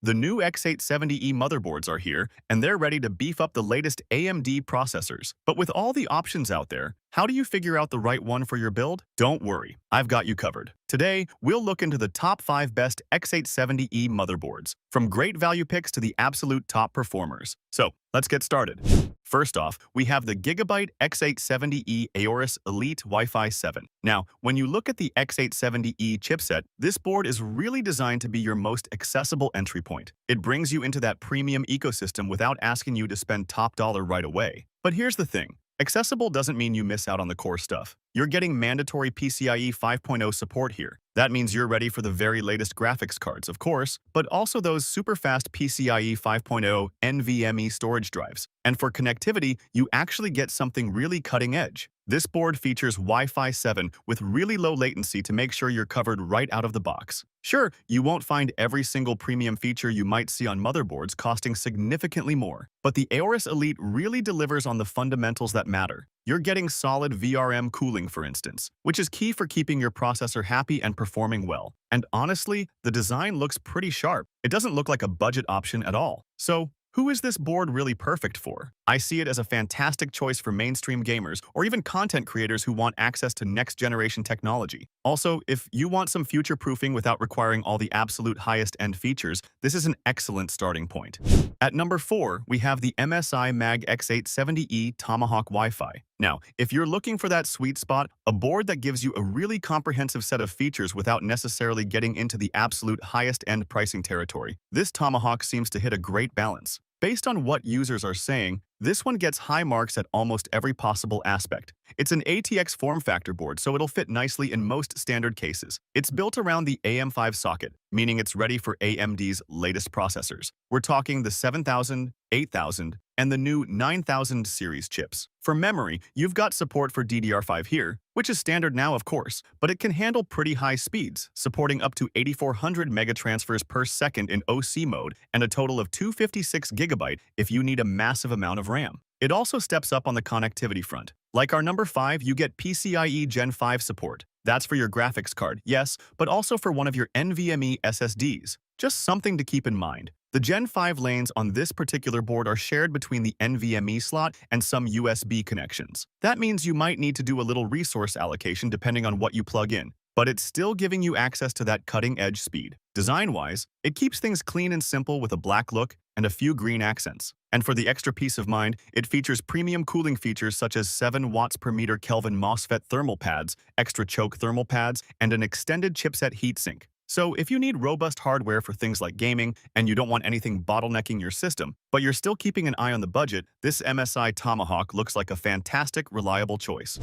The new X870e motherboards are here, and they're ready to beef up the latest AMD processors. But with all the options out there, how do you figure out the right one for your build? Don't worry, I've got you covered. Today, we'll look into the top 5 best X870e motherboards, from great value picks to the absolute top performers. So, let's get started. First off, we have the Gigabyte X870e Aorus Elite Wi-Fi 7. Now, when you look at the X870e chipset, this board is really designed to be your most accessible entry point. It brings you into that premium ecosystem without asking you to spend top dollar right away. But here's the thing. Accessible doesn't mean you miss out on the core stuff. You're getting mandatory PCIe 5.0 support here. That means you're ready for the very latest graphics cards, of course, but also those super fast PCIe 5.0 NVMe storage drives. And for connectivity, you actually get something really cutting edge. This board features Wi-Fi 7 with really low latency to make sure you're covered right out of the box. Sure, you won't find every single premium feature you might see on motherboards costing significantly more, but the Aorus Elite really delivers on the fundamentals that matter. You're getting solid VRM cooling, for instance, which is key for keeping your processor happy and performing well. And honestly, the design looks pretty sharp. It doesn't look like a budget option at all. So, who is this board really perfect for? I see it as a fantastic choice for mainstream gamers or even content creators who want access to next-generation technology. Also, if you want some future-proofing without requiring all the absolute highest-end features, this is an excellent starting point. At number 4, we have the MSI Mag X870e Tomahawk Wi-Fi. Now, if you're looking for that sweet spot, a board that gives you a really comprehensive set of features without necessarily getting into the absolute highest-end pricing territory, this Tomahawk seems to hit a great balance. Based on what users are saying, this one gets high marks at almost every possible aspect. It's an ATX form factor board, so it'll fit nicely in most standard cases. It's built around the AM5 socket, meaning it's ready for AMD's latest processors. We're talking the 7000, 8000, and the new 9000 series chips. For memory, you've got support for DDR5 here, which is standard now, of course, but it can handle pretty high speeds, supporting up to 8400 megatransfers per second in OC mode and a total of 256 GB if you need a massive amount of RAM. It also steps up on the connectivity front. Like our number 5, you get PCIe Gen 5 support. That's for your graphics card, yes, but also for one of your NVMe SSDs. Just something to keep in mind. The Gen 5 lanes on this particular board are shared between the NVMe slot and some USB connections. That means you might need to do a little resource allocation depending on what you plug in, but it's still giving you access to that cutting-edge speed. Design-wise, it keeps things clean and simple with a black look and a few green accents. And for the extra peace of mind, it features premium cooling features such as 7 watts per meter Kelvin MOSFET thermal pads, extra choke thermal pads, and an extended chipset heatsink. So if you need robust hardware for things like gaming and you don't want anything bottlenecking your system, but you're still keeping an eye on the budget, this MSI Tomahawk looks like a fantastic, reliable choice.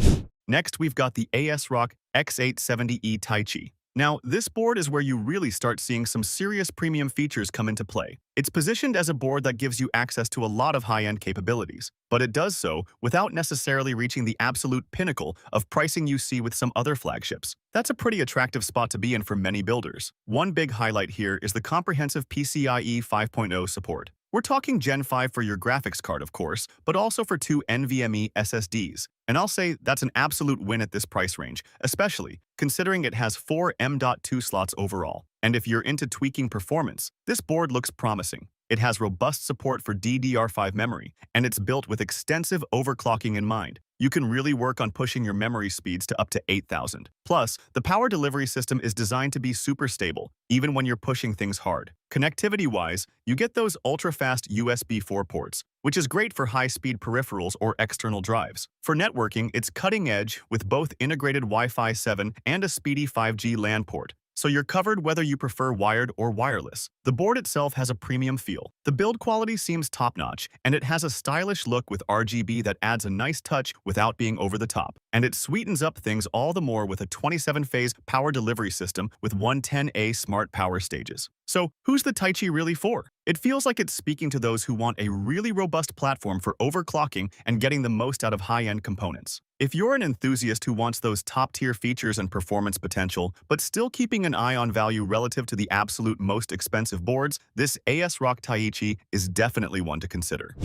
Next, we've got the ASRock X870e Taichi. Now, this board is where you really start seeing some serious premium features come into play. It's positioned as a board that gives you access to a lot of high-end capabilities, but it does so without necessarily reaching the absolute pinnacle of pricing you see with some other flagships. That's a pretty attractive spot to be in for many builders. One big highlight here is the comprehensive PCIe 5.0 support. We're talking Gen 5 for your graphics card, of course, but also for 2 NVMe SSDs. And I'll say that's an absolute win at this price range, especially considering it has 4 M.2 slots overall. And if you're into tweaking performance, this board looks promising. It has robust support for DDR5 memory, and it's built with extensive overclocking in mind. You can really work on pushing your memory speeds to up to 8000. Plus, the power delivery system is designed to be super stable, even when you're pushing things hard. Connectivity-wise, you get those ultra-fast USB 4 ports, which is great for high-speed peripherals or external drives. For networking, it's cutting-edge with both integrated Wi-Fi 7 and a speedy 5G LAN port. So you're covered whether you prefer wired or wireless. The board itself has a premium feel. The build quality seems top-notch, and it has a stylish look with RGB that adds a nice touch without being over the top. And it sweetens up things all the more with a 27-phase power delivery system with 110A smart power stages. So who's the Taichi really for? It feels like it's speaking to those who want a really robust platform for overclocking and getting the most out of high-end components. If you're an enthusiast who wants those top-tier features and performance potential, but still keeping an eye on value relative to the absolute most expensive boards, this ASRock Taichi is definitely one to consider.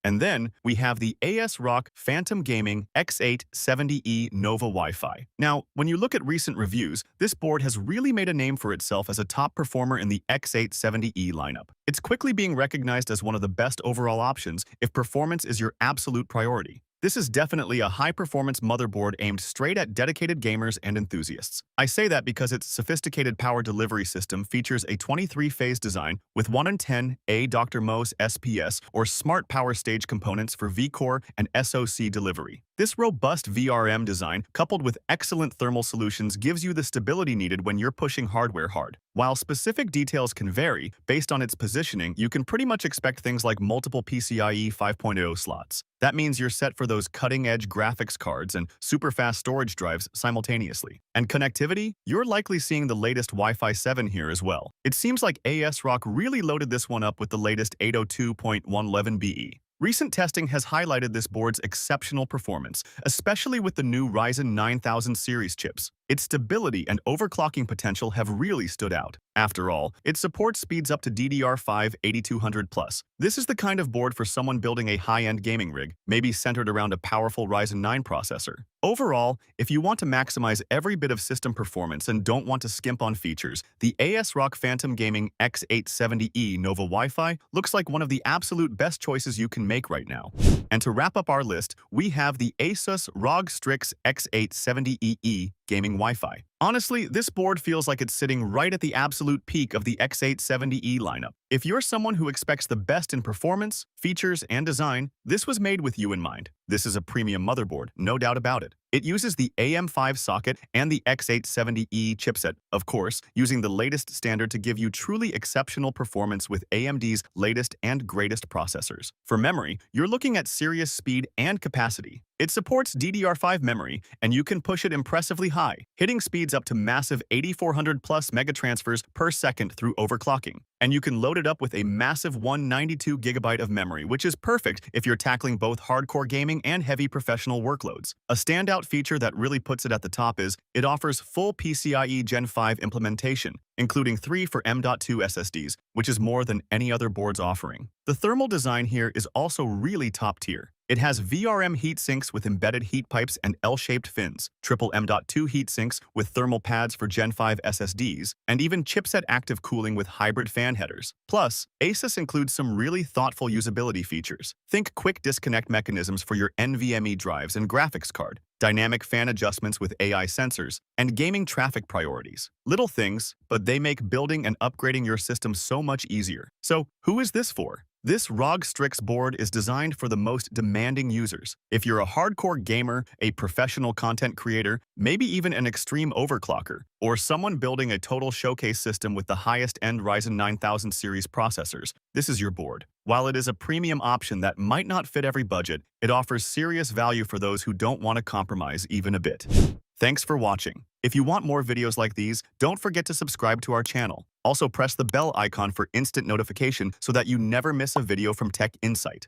And then we have the ASRock Phantom Gaming X870e Nova Wi-Fi. Now, when you look at recent reviews, this board has really made a name for itself as a top performer in the X870e lineup. It's quickly being recognized as one of the best overall options if performance is your absolute priority. This is definitely a high-performance motherboard aimed straight at dedicated gamers and enthusiasts. I say that because its sophisticated power delivery system features a 23-phase design with 1 in 10 A Dr. Mohs SPS or smart power stage components for vCore and SoC delivery. This robust VRM design, coupled with excellent thermal solutions, gives you the stability needed when you're pushing hardware hard. While specific details can vary based on its positioning, you can pretty much expect things like multiple PCIe 5.0 slots. That means you're set for those cutting-edge graphics cards and super-fast storage drives simultaneously. And connectivity? You're likely seeing the latest Wi-Fi 7 here as well. It seems like ASRock really loaded this one up with the latest 802.111be. Recent testing has highlighted this board's exceptional performance, especially with the new Ryzen 9000 series chips. Its stability and overclocking potential have really stood out. After all, it supports speeds up to DDR5 8200+. This is the kind of board for someone building a high-end gaming rig, maybe centered around a powerful Ryzen 9 processor. Overall, if you want to maximize every bit of system performance and don't want to skimp on features, the ASRock Phantom Gaming X870e Nova Wi-Fi looks like one of the absolute best choices you can make right now. And to wrap up our list, we have the Asus ROG Strix X870e Gaming Wi-Fi. Honestly, this board feels like it's sitting right at the absolute peak of the X870e lineup. If you're someone who expects the best in performance, features, and design, this was made with you in mind. This is a premium motherboard, no doubt about it. It uses the AM5 socket and the X870e chipset, of course, using the latest standard to give you truly exceptional performance with AMD's latest and greatest processors. For memory, you're looking at serious speed and capacity. It supports DDR5 memory, and you can push it impressively high, hitting speeds up to massive 8400+ megatransfers per second through overclocking. And you can load it up with a massive 192 GB of memory, which is perfect if you're tackling both hardcore gaming and heavy professional workloads. A standout feature that really puts it at the top is it offers full PCIe Gen 5 implementation, including 3 for M.2 SSDs, which is more than any other board's offering. The thermal design here is also really top tier. It has VRM heat sinks with embedded heat pipes and L-shaped fins, triple M.2 heat sinks with thermal pads for Gen 5 SSDs, and even chipset active cooling with hybrid fan headers. Plus, Asus includes some really thoughtful usability features. Think quick disconnect mechanisms for your NVMe drives and graphics card, dynamic fan adjustments with AI sensors, and gaming traffic priorities. Little things, but they make building and upgrading your system so much easier. So, who is this for? This ROG Strix board is designed for the most demanding users. If you're a hardcore gamer, a professional content creator, maybe even an extreme overclocker, or someone building a total showcase system with the highest-end Ryzen 9000 series processors, this is your board. While it is a premium option that might not fit every budget, it offers serious value for those who don't want to compromise even a bit. Thanks for watching. If you want more videos like these, don't forget to subscribe to our channel. Also press the bell icon for instant notification so that you never miss a video from Tech Insight.